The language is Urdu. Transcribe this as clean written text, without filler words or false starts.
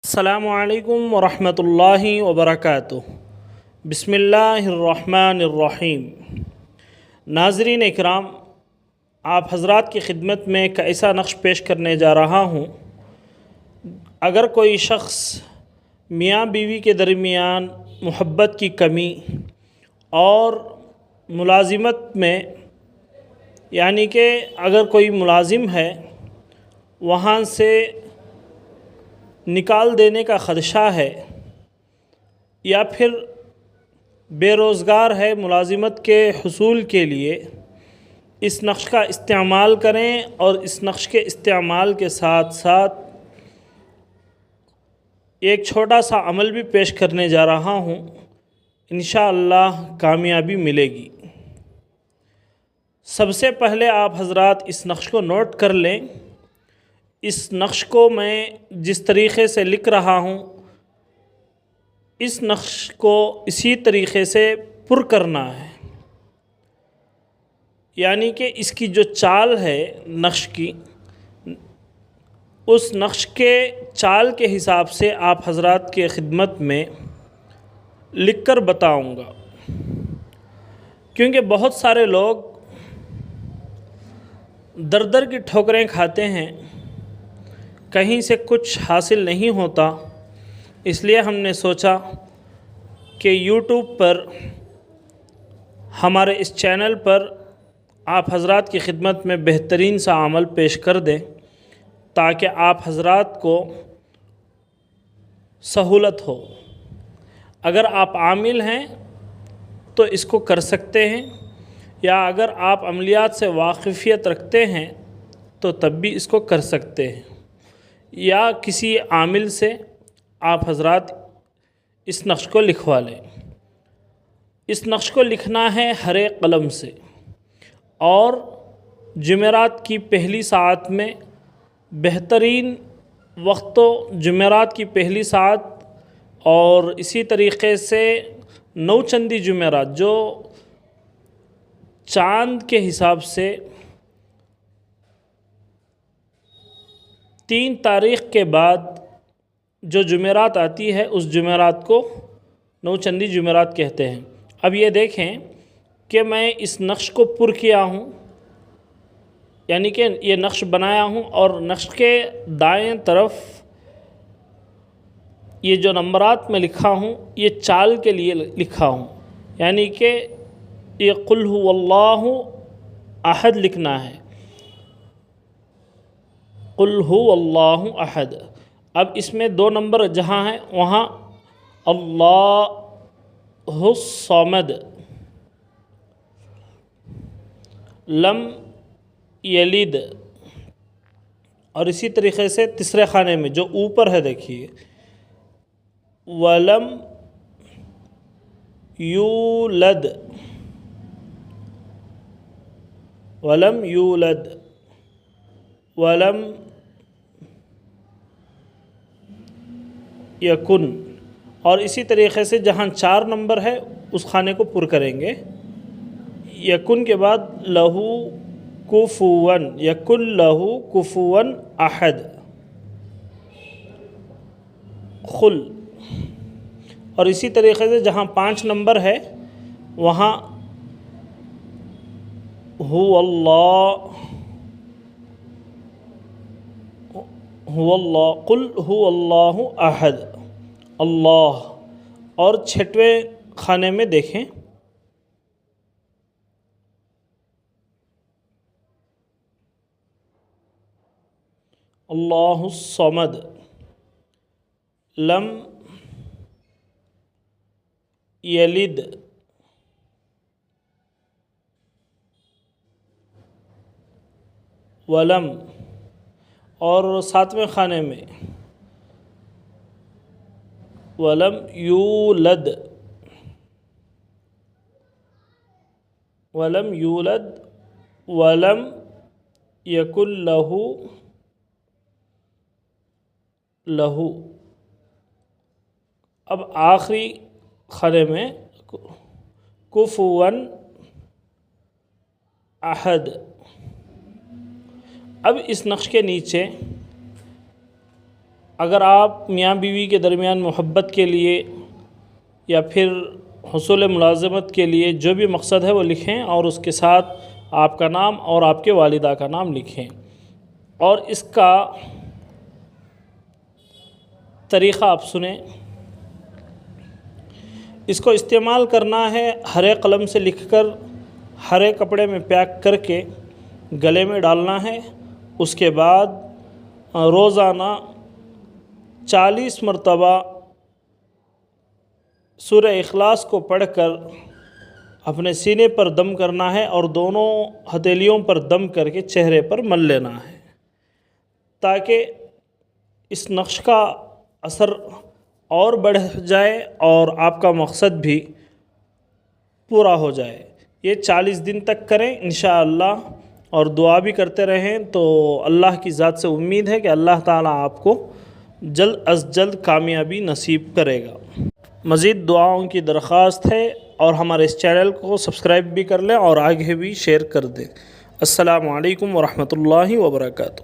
السلام علیکم ورحمۃ اللہ وبرکاتہ۔ بسم اللہ الرحمن الرحیم۔ ناظرین اکرام، آپ حضرات کی خدمت میں ایک ایسا نقش پیش کرنے جا رہا ہوں۔ اگر کوئی شخص میاں بیوی کے درمیان محبت کی کمی اور ملازمت میں، یعنی کہ اگر کوئی ملازم ہے وہاں سے نکال دینے کا خدشہ ہے، یا پھر بے روزگار ہے، ملازمت کے حصول کے لیے اس نقش کا استعمال کریں، اور اس نقش کے استعمال کے ساتھ ساتھ ایک چھوٹا سا عمل بھی پیش کرنے جا رہا ہوں، انشاءاللہ کامیابی ملے گی۔ سب سے پہلے آپ حضرات اس نقش کو نوٹ کر لیں۔ اس نقش کو میں جس طریقے سے لکھ رہا ہوں، اس نقش کو اسی طریقے سے پر کرنا ہے، یعنی کہ اس کی جو چال ہے نقش کی، اس نقش کے چال کے حساب سے آپ حضرات کے خدمت میں لکھ کر بتاؤں گا، کیونکہ بہت سارے لوگ در در کی ٹھوکریں کھاتے ہیں، کہیں سے کچھ حاصل نہیں ہوتا۔ اس لیے ہم نے سوچا کہ یوٹیوب پر، ہمارے اس چینل پر آپ حضرات کی خدمت میں بہترین سا عمل پیش کر دیں، تاکہ آپ حضرات کو سہولت ہو۔ اگر آپ عامل ہیں تو اس کو کر سکتے ہیں، یا اگر آپ عملیات سے واقفیت رکھتے ہیں تو تب بھی اس کو کر سکتے ہیں، یا کسی عامل سے آپ حضرات اس نقش کو لکھوا لیں۔ اس نقش کو لکھنا ہے ہرے قلم سے، اور جمعرات کی پہلی ساعت میں، بہترین وقت تو جمعرات کی پہلی ساعت، اور اسی طریقے سے نوچندی جمعرات، جو چاند کے حساب سے 3 تاریخ کے بعد جو جمعرات آتی ہے، اس جمعرات کو نوچندی جمعرات کہتے ہیں۔ اب یہ دیکھیں کہ میں اس نقش کو پر کیا ہوں، یعنی کہ یہ نقش بنایا ہوں، اور نقش کے دائیں طرف یہ جو نمبرات میں لکھا ہوں، یہ چال کے لیے لکھا ہوں، یعنی کہ یہ قل هو اللہ احد لکھنا ہے، قل هو اللہ احد۔ اب اس میں 2 نمبر جہاں ہیں وہاں اللہ الصمد، لم یلد، اور اسی طریقے سے تیسرے خانے میں جو اوپر ہے دیکھیے، ولم یولد، ولم یولد، ولم یکن، اور اسی طریقے سے جہاں 4 نمبر ہے اس خانے کو پر کریں گے۔ یکن کے بعد لہو کفواً، یکن لہو کفواً احد، خل، اور اسی طریقے سے جہاں 5 نمبر ہے وہاں هو اللہ، هو اللہ، قل هو اللہ احد، اللہ، اور 6ویں خانے میں دیکھیں، اللہ الصمد، لم یلد، ولم، اور 7ویں خانے میں ولم یولد، ولم یولد، ولم یکن لہو، لہو۔ اب آخری خانے میں کفواً احد۔ اب اس نقش کے نیچے اگر آپ میاں بیوی کے درمیان محبت کے لیے یا پھر حصول ملازمت کے لیے جو بھی مقصد ہے وہ لکھیں، اور اس کے ساتھ آپ کا نام اور آپ کے والدہ کا نام لکھیں۔ اور اس کا طریقہ آپ سنیں۔ اس کو استعمال کرنا ہے ہرے قلم سے لکھ کر ہرے کپڑے میں پیک کر کے گلے میں ڈالنا ہے۔ اس کے بعد روزانہ 40 مرتبہ سورہ اخلاص کو پڑھ کر اپنے سینے پر دم کرنا ہے، اور دونوں ہتھیلیوں پر دم کر کے چہرے پر مل لینا ہے، تاکہ اس نقش کا اثر اور بڑھ جائے اور آپ کا مقصد بھی پورا ہو جائے۔ یہ 40 دن تک کریں انشاءاللہ، اور دعا بھی کرتے رہیں، تو اللہ کی ذات سے امید ہے کہ اللہ تعالیٰ آپ کو جلد از جلد کامیابی نصیب کرے گا۔ مزید دعاؤں کی درخواست ہے، اور ہمارے اس چینل کو سبسکرائب بھی کر لیں اور آگے بھی شیئر کر دیں۔ السلام علیکم ورحمۃ اللہ وبرکاتہ۔